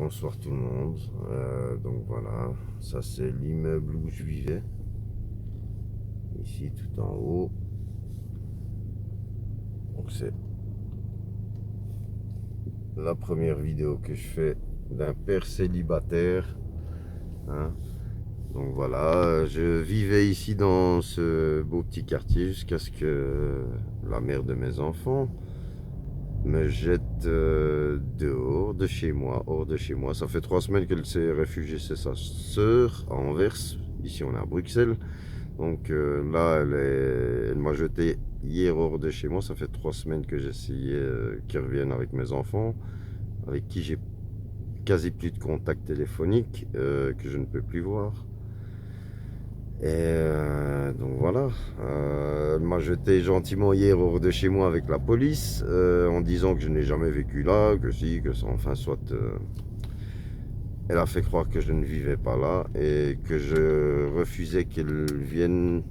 Bonsoir tout le monde. Donc voilà, ça c'est l'immeuble où je vivais. Ici tout en haut. Donc c'est la première vidéo que je fais d'un père célibataire. Hein. Donc voilà, je vivais ici dans ce beau petit quartier jusqu'à ce que la mère de mes enfants me jette dehors de chez moi, hors de chez moi. Ça fait 3 semaines qu'elle s'est réfugiée chez sa sœur à Anvers. Ici on est à Bruxelles. Donc là, elle m'a jeté hier hors de chez moi. Ça fait 3 semaines que j'essayais qu'ils reviennent avec mes enfants, avec qui j'ai quasi plus de contact téléphonique, que je ne peux plus voir. Et donc voilà, elle m'a jeté gentiment hier hors de chez moi avec la police, en disant que je n'ai jamais vécu là, que si, que ça, enfin soit... elle a fait croire que je ne vivais pas là et que je refusais qu'elle vienne...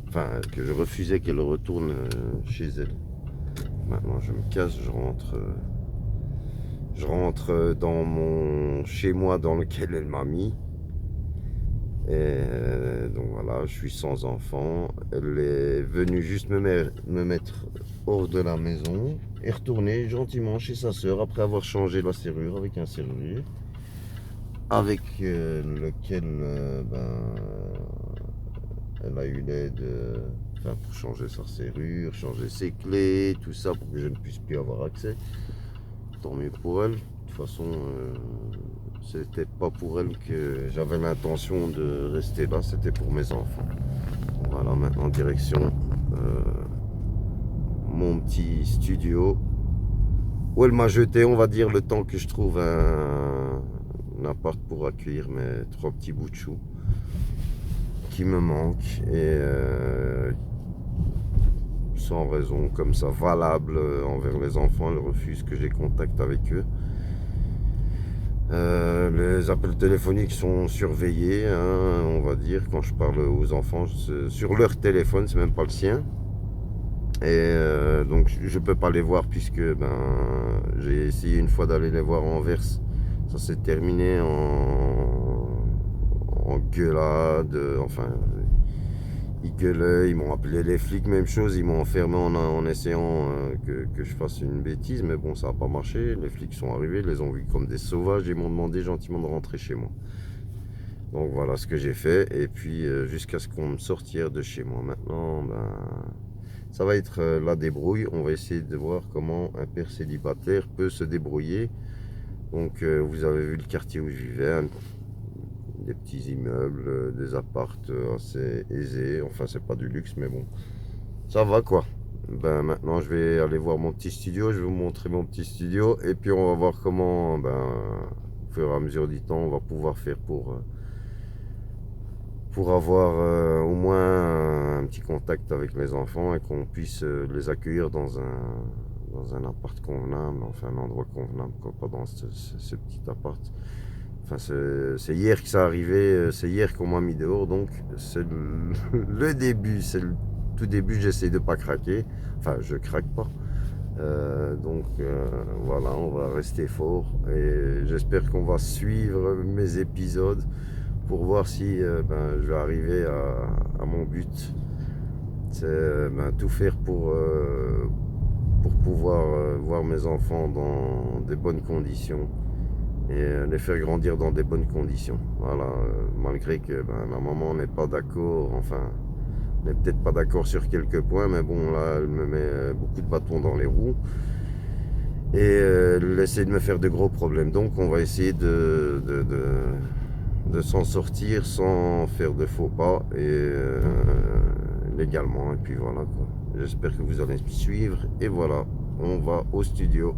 Enfin, que je refusais qu'elle retourne chez elle. Maintenant, je me casse, je rentre dans mon chez-moi dans lequel elle m'a mis. Et donc voilà, je suis sans enfant. Elle est venue juste me mettre hors de la maison et retourner gentiment chez sa sœur après avoir changé la serrure avec un serrurier avec lequel elle a eu l'aide pour changer sa serrure, changer ses clés, tout ça pour que je ne puisse plus avoir accès. Tant mieux pour elle. De toute façon, c'était pas pour elle que j'avais l'intention de rester là, c'était pour mes enfants. Voilà, maintenant direction mon petit studio où elle m'a jeté, on va dire, le temps que je trouve un appart pour accueillir mes 3 petits bouts de chou qui me manquent et sans raison comme ça valable envers les enfants, elle refuse que j'ai contact avec eux. Les appels téléphoniques sont surveillés, hein, on va dire, quand je parle aux enfants sur leur téléphone, c'est même pas le sien. Et donc je peux pas les voir puisque j'ai essayé une fois d'aller les voir en Anvers. Ça s'est terminé en gueulade, enfin ils gueulaient, ils m'ont appelé les flics, même chose, ils m'ont enfermé en essayant que je fasse une bêtise, mais bon, ça n'a pas marché. Les flics sont arrivés, ils les ont vus comme des sauvages, ils m'ont demandé gentiment de rentrer chez moi. Donc voilà ce que j'ai fait, et puis jusqu'à ce qu'on me sorte hier de chez moi. Maintenant, ça va être la débrouille. On va essayer de voir comment un père célibataire peut se débrouiller. Donc vous avez vu le quartier où je vivais, hein. Des petits immeubles, des appartes assez aisés. Enfin, c'est pas du luxe, mais bon, ça va quoi. Maintenant, je vais aller voir mon petit studio. Je vais vous montrer mon petit studio. Et puis, on va voir comment, au fur et à mesure du temps, on va pouvoir faire pour avoir au moins un petit contact avec les enfants et qu'on puisse les accueillir dans un appart convenable, enfin un endroit convenable, quoi, pas dans ce petit appart. Enfin, c'est hier que ça arrivé, c'est hier qu'on m'a mis dehors, donc c'est le début, c'est le tout début, j'essaie de pas craquer, enfin je craque pas. Donc voilà, on va rester fort et j'espère qu'on va suivre mes épisodes pour voir si je vais arriver à mon but. C'est tout faire pour pouvoir voir mes enfants dans des bonnes conditions et les faire grandir dans des bonnes conditions. Voilà, malgré que ma maman n'est pas d'accord, enfin, n'est peut-être pas d'accord sur quelques points, mais bon, là, elle me met beaucoup de bâtons dans les roues et elle essaie de me faire de gros problèmes. Donc, on va essayer de s'en sortir sans faire de faux pas et légalement. Et puis voilà quoi. J'espère que vous allez me suivre et voilà, on va au studio.